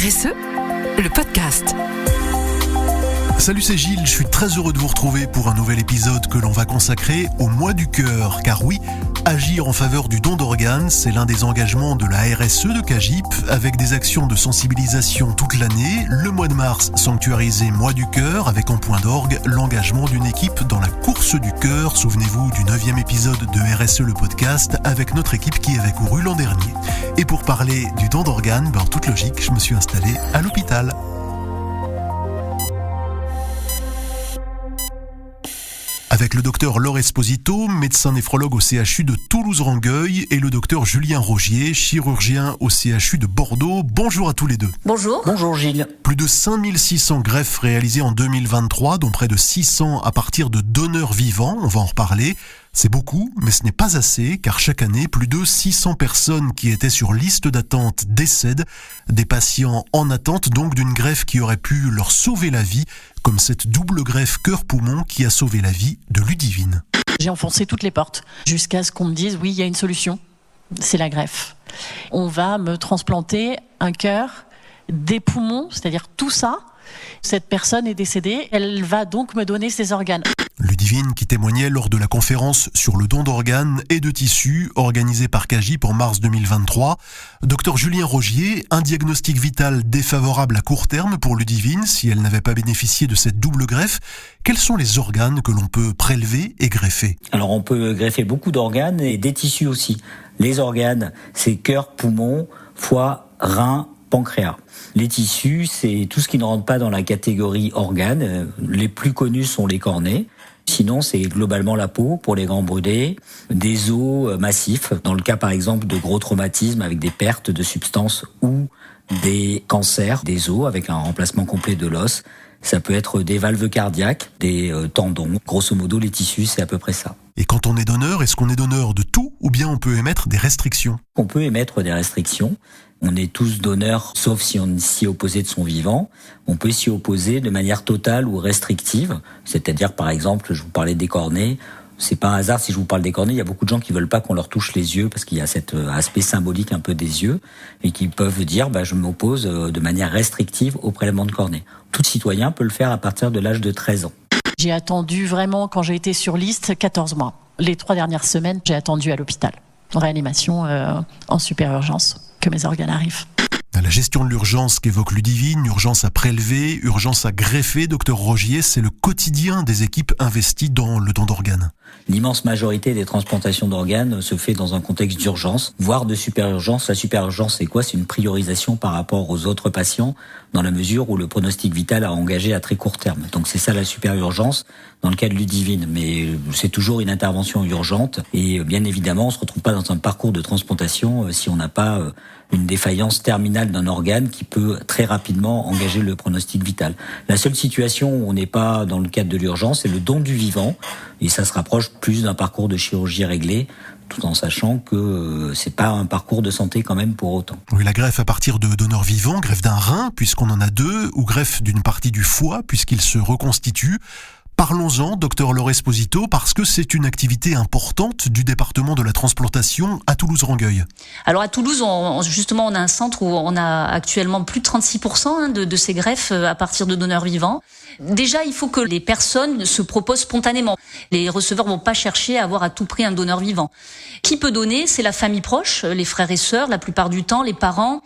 RSE, le podcast. Salut, c'est Gilles, je suis très heureux de vous retrouver pour un nouvel épisode que l'on va consacrer au mois du cœur. Car oui, agir en faveur du don d'organes, c'est l'un des engagements de la RSE de CAGIP, avec des actions de sensibilisation toute l'année. Le mois de mars, sanctuarisé mois du cœur, avec en point d'orgue l'engagement d'une équipe dans la course du cœur. Souvenez-vous du 9e épisode de RSE le podcast, avec notre équipe qui avait couru l'an dernier. Et pour parler du don d'organes, en toute logique, je me suis installé à l'hôpital. Avec le docteur Laure Esposito, médecin néphrologue au CHU de Toulouse-Rangueil, et le docteur Julien Rogier, chirurgien au CHU de Bordeaux. Bonjour à tous les deux. Bonjour. Bonjour Gilles. Plus de 5600 greffes réalisées en 2023, dont près de 600 à partir de donneurs vivants, on va en reparler. C'est beaucoup, mais ce n'est pas assez, car chaque année, plus de 600 personnes qui étaient sur liste d'attente décèdent. Des patients en attente donc d'une greffe qui aurait pu leur sauver la vie, comme cette double greffe cœur-poumon qui a sauvé la vie de Ludivine. J'ai enfoncé toutes les portes, jusqu'à ce qu'on me dise, oui, il y a une solution, c'est la greffe. On va me transplanter un cœur, des poumons, c'est-à-dire tout ça. Cette personne est décédée, elle va donc me donner ses organes. Ludivine qui témoignait lors de la conférence sur le don d'organes et de tissus organisée par CAGIP en mars 2023. Docteur Julien Rogier, un diagnostic vital défavorable à court terme pour Ludivine si elle n'avait pas bénéficié de cette double greffe. Quels sont les organes que l'on peut prélever et greffer ? Alors on peut greffer beaucoup d'organes et des tissus aussi. Les organes, c'est cœur, poumon, foie, rein, pancréas. Les tissus, c'est tout ce qui ne rentre pas dans la catégorie organes. Les plus connus sont les cornets. Sinon, c'est globalement la peau pour les grands brûlés, des os massifs, dans le cas par exemple de gros traumatismes avec des pertes de substances ou des cancers des os avec un remplacement complet de l'os. Ça peut être des valves cardiaques, des tendons. Grosso modo, les tissus, c'est à peu près ça. Et quand on est donneur, est-ce qu'on est donneur de tout ou bien on peut émettre des restrictions ? On peut émettre des restrictions. On est tous donneurs, sauf si on s'y opposait de son vivant. On peut s'y opposer de manière totale ou restrictive. C'est-à-dire, par exemple, je vous parlais des cornets. C'est pas un hasard si je vous parle des cornets. Il y a beaucoup de gens qui veulent pas qu'on leur touche les yeux parce qu'il y a cet aspect symbolique un peu des yeux et qui peuvent dire, je m'oppose de manière restrictive au prélèvement de cornets. Tout citoyen peut le faire à partir de l'âge de 13 ans. J'ai attendu vraiment, quand j'ai été sur liste, 14 mois. Les 3 dernières semaines, j'ai attendu à l'hôpital. En réanimation, en super urgence, que mes organes arrivent. La gestion de l'urgence qu'évoque Ludivine, urgence à prélever, urgence à greffer, docteur Rogier, c'est le quotidien des équipes investies dans le don d'organes. L'immense majorité des transplantations d'organes se fait dans un contexte d'urgence, voire de super-urgence. La super-urgence, c'est quoi ? C'est une priorisation par rapport aux autres patients, dans la mesure où le pronostic vital a engagé à très court terme. Donc c'est ça la super-urgence dans le cas de Ludivine. Mais c'est toujours une intervention urgente. Et bien évidemment, on se retrouve pas dans un parcours de transplantation si on n'a pas une défaillance terminale d'un organe qui peut très rapidement engager le pronostic vital. La seule situation où on n'est pas dans le cadre de l'urgence, c'est le don du vivant. Et ça se rapproche plus d'un parcours de chirurgie réglée, tout en sachant que c'est pas un parcours de santé quand même pour autant. Oui, la greffe à partir de donneurs vivants, greffe d'un rein, puisqu'on en a 2, ou greffe d'une partie du foie, puisqu'il se reconstitue. Parlons-en, docteur Laure Esposito, parce que c'est une activité importante du département de la transplantation à Toulouse-Rangueil. Alors à Toulouse, on a un centre où on a actuellement plus de 36% de ces greffes à partir de donneurs vivants. Déjà, il faut que les personnes se proposent spontanément. Les receveurs vont pas chercher à avoir à tout prix un donneur vivant. Qui peut donner ? C'est la famille proche, les frères et sœurs, la plupart du temps, les parents,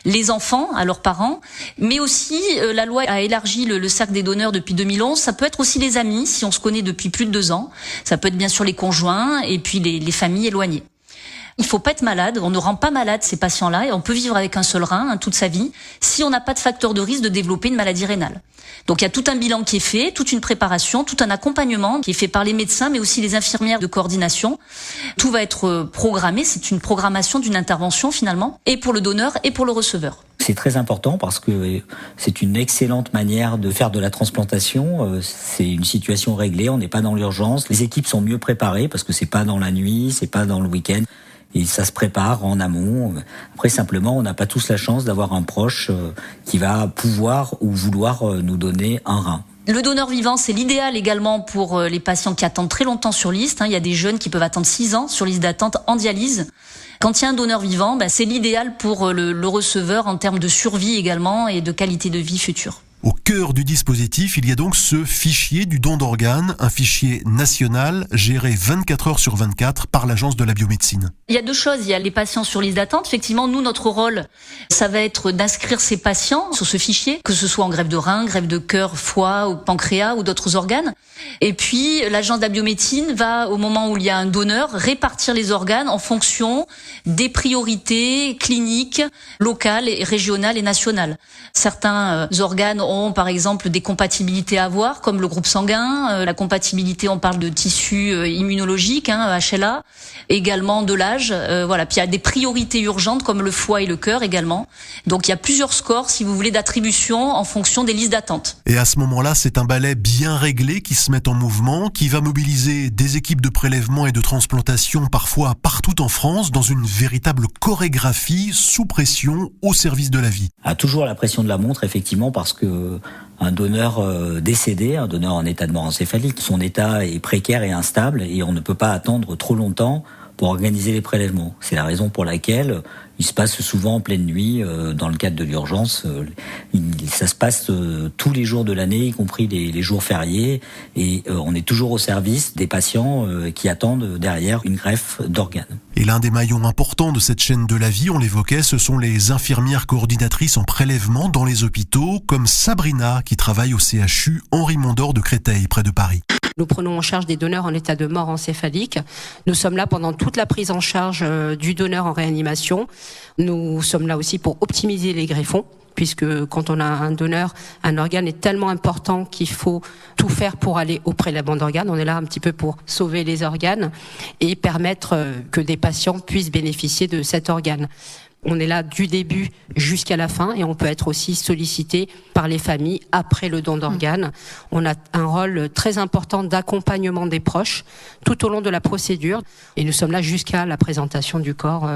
les enfants à leurs parents. Mais aussi, la loi a élargi le cercle des donneurs depuis 2011. Ça peut être aussi les amis, si on se connaît depuis plus de 2 ans. Ça peut être bien sûr les conjoints et puis les familles éloignées. Il faut pas être malade, on ne rend pas malade ces patients-là et on peut vivre avec un seul rein toute sa vie si on n'a pas de facteur de risque de développer une maladie rénale. Donc il y a tout un bilan qui est fait, toute une préparation, tout un accompagnement qui est fait par les médecins mais aussi les infirmières de coordination. Tout va être programmé, c'est une programmation d'une intervention finalement, et pour le donneur et pour le receveur. C'est très important parce que c'est une excellente manière de faire de la transplantation. C'est une situation réglée, on n'est pas dans l'urgence. Les équipes sont mieux préparées parce que c'est pas dans la nuit, c'est pas dans le week-end. Et ça se prépare en amont. Après, simplement, on n'a pas tous la chance d'avoir un proche qui va pouvoir ou vouloir nous donner un rein. Le donneur vivant, c'est l'idéal également pour les patients qui attendent très longtemps sur liste. Il y a des jeunes qui peuvent attendre 6 ans sur liste d'attente en dialyse. Quand il y a un donneur vivant, c'est l'idéal pour le receveur en termes de survie également et de qualité de vie future. Au cœur du dispositif, il y a donc ce fichier du don d'organes, un fichier national géré 24 heures sur 24 par l'Agence de la biomédecine. Il y a deux choses. Il y a les patients sur liste d'attente. Effectivement, nous, notre rôle, ça va être d'inscrire ces patients sur ce fichier, que ce soit en greffe de rein, greffe de cœur, foie ou pancréas ou d'autres organes. Et puis, l'Agence de la biomédecine va, au moment où il y a un donneur, répartir les organes en fonction des priorités cliniques, locales, et régionales et nationales. Certains organes ont, par exemple, des compatibilités à avoir, comme le groupe sanguin. La compatibilité, on parle de tissu immunologique, HLA, également de l'âge. Voilà. Puis il y a des priorités urgentes, comme le foie et le cœur également. Donc il y a plusieurs scores, si vous voulez, d'attribution en fonction des listes d'attente. Et à ce moment-là, c'est un balai bien réglé qui se met en mouvement, qui va mobiliser des équipes de prélèvement et de transplantation, parfois partout en France, dans une véritable chorégraphie sous pression au service de la vie. Toujours la pression de la montre, effectivement, parce que un donneur décédé, un donneur en état de mort encéphalique, son état est précaire et instable et on ne peut pas attendre trop longtemps pour organiser les prélèvements. C'est la raison pour laquelle il se passe souvent en pleine nuit, dans le cadre de l'urgence. Ça se passe tous les jours de l'année, y compris les jours fériés, et on est toujours au service des patients qui attendent derrière une greffe d'organes. Et l'un des maillons importants de cette chaîne de la vie, on l'évoquait, ce sont les infirmières coordinatrices en prélèvement dans les hôpitaux, comme Sabrina, qui travaille au CHU Henri Mondor de Créteil, près de Paris. Nous prenons en charge des donneurs en état de mort encéphalique. Nous sommes là pendant toute la prise en charge du donneur en réanimation. Nous sommes là aussi pour optimiser les greffons, puisque quand on a un donneur, un organe est tellement important qu'il faut tout faire pour aller au prélèvement d'organes. On est là un petit peu pour sauver les organes et permettre que des patients puissent bénéficier de cet organe. On est là du début jusqu'à la fin et on peut être aussi sollicité par les familles après le don d'organes. On a un rôle très important d'accompagnement des proches tout au long de la procédure et nous sommes là jusqu'à la présentation du corps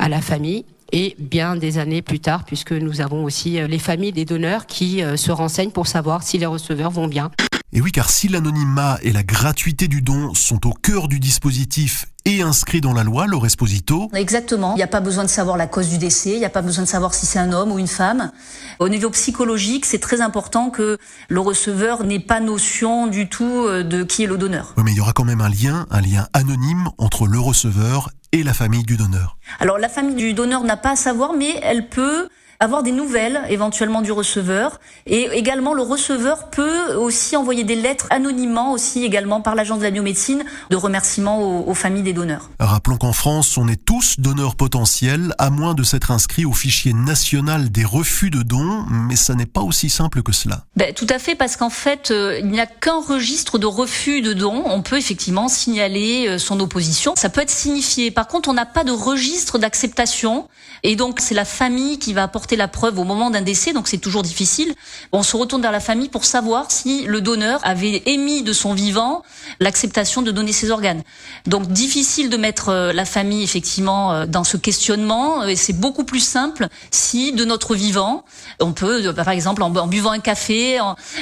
à la famille. Et bien des années plus tard, puisque nous avons aussi les familles des donneurs qui se renseignent pour savoir si les receveurs vont bien. Et oui, car si l'anonymat et la gratuité du don sont au cœur du dispositif et inscrits dans la loi, Laure Esposito. Exactement. Il n'y a pas besoin de savoir la cause du décès, il n'y a pas besoin de savoir si c'est un homme ou une femme. Au niveau psychologique, c'est très important que le receveur n'ait pas notion du tout de qui est le donneur. Oui, mais il y aura quand même un lien anonyme entre le receveur et la famille du donneur. Alors la famille du donneur n'a pas à savoir, mais elle peut avoir des nouvelles éventuellement du receveur, et également le receveur peut aussi envoyer des lettres anonymement aussi également par l'Agence de la biomédecine de remerciements aux familles des donneurs. Rappelons qu'en France, on est tous donneurs potentiels à moins de s'être inscrits au fichier national des refus de dons, mais ça n'est pas aussi simple que cela. Tout à fait, parce qu'en fait, il n'y a qu'un registre de refus de dons. On peut effectivement signaler son opposition. Ça peut être signifié. Par contre, on n'a pas de registre d'acceptation. Et donc, c'est la famille qui va apporter la preuve au moment d'un décès. Donc, c'est toujours difficile. On se retourne vers la famille pour savoir si le donneur avait émis de son vivant l'acceptation de donner ses organes. Donc, difficile de mettre la famille, effectivement, dans ce questionnement. Et c'est beaucoup plus simple si, de notre vivant, on peut, par exemple, en buvant un café,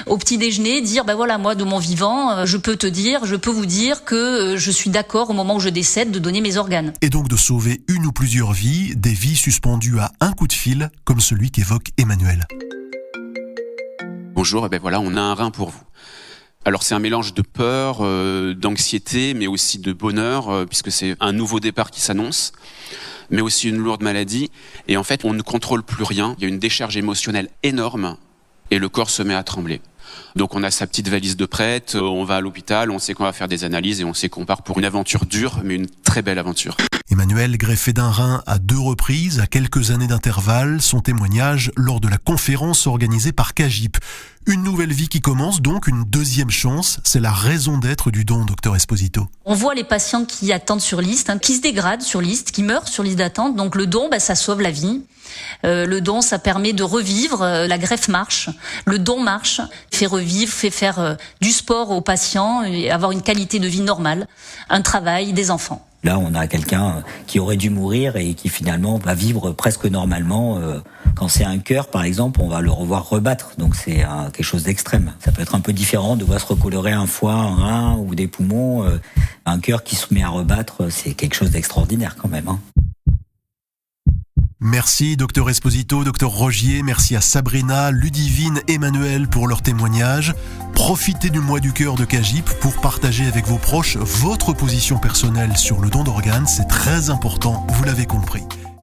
au petit déjeuner, dire, voilà, moi, de mon vivant, je peux vous dire que je suis d'accord au moment où je décède de donner mes organes. Et donc de sauver une ou plusieurs vies, des vies suspendues à un coup de fil, comme celui qu'évoque Emmanuel. Bonjour, voilà, on a un rein pour vous. Alors c'est un mélange de peur, d'anxiété, mais aussi de bonheur, puisque c'est un nouveau départ qui s'annonce, mais aussi une lourde maladie. Et en fait, on ne contrôle plus rien. Il y a une décharge émotionnelle énorme et le corps se met à trembler. Donc on a sa petite valise de prête, on va à l'hôpital, on sait qu'on va faire des analyses et on sait qu'on part pour une aventure dure, mais une très belle aventure. Emmanuel, greffé d'un rein à 2 reprises, à quelques années d'intervalle, son témoignage lors de la conférence organisée par CAGIP. Une nouvelle vie qui commence, donc une deuxième chance, c'est la raison d'être du don, docteur Esposito. On voit les patients qui attendent sur liste, qui se dégradent sur liste, qui meurent sur liste d'attente. Donc le don, ça sauve la vie. Le don, ça permet de revivre. La greffe marche, le don marche, fait revivre, fait faire du sport aux patients et avoir une qualité de vie normale, un travail, des enfants. Là, on a quelqu'un qui aurait dû mourir et qui finalement va vivre presque normalement Quand c'est un cœur, par exemple, on va le revoir rebattre. Donc c'est quelque chose d'extrême. Ça peut être un peu différent de voir se recolorer un foie, un rein ou des poumons. Un cœur qui se met à rebattre, c'est quelque chose d'extraordinaire quand même. Merci Dr Esposito, Dr Rogier, merci à Sabrina, Ludivine, Emmanuel pour leur témoignage. Profitez du mois du cœur de CAGIP pour partager avec vos proches votre position personnelle sur le don d'organes, c'est très important, vous l'avez compris.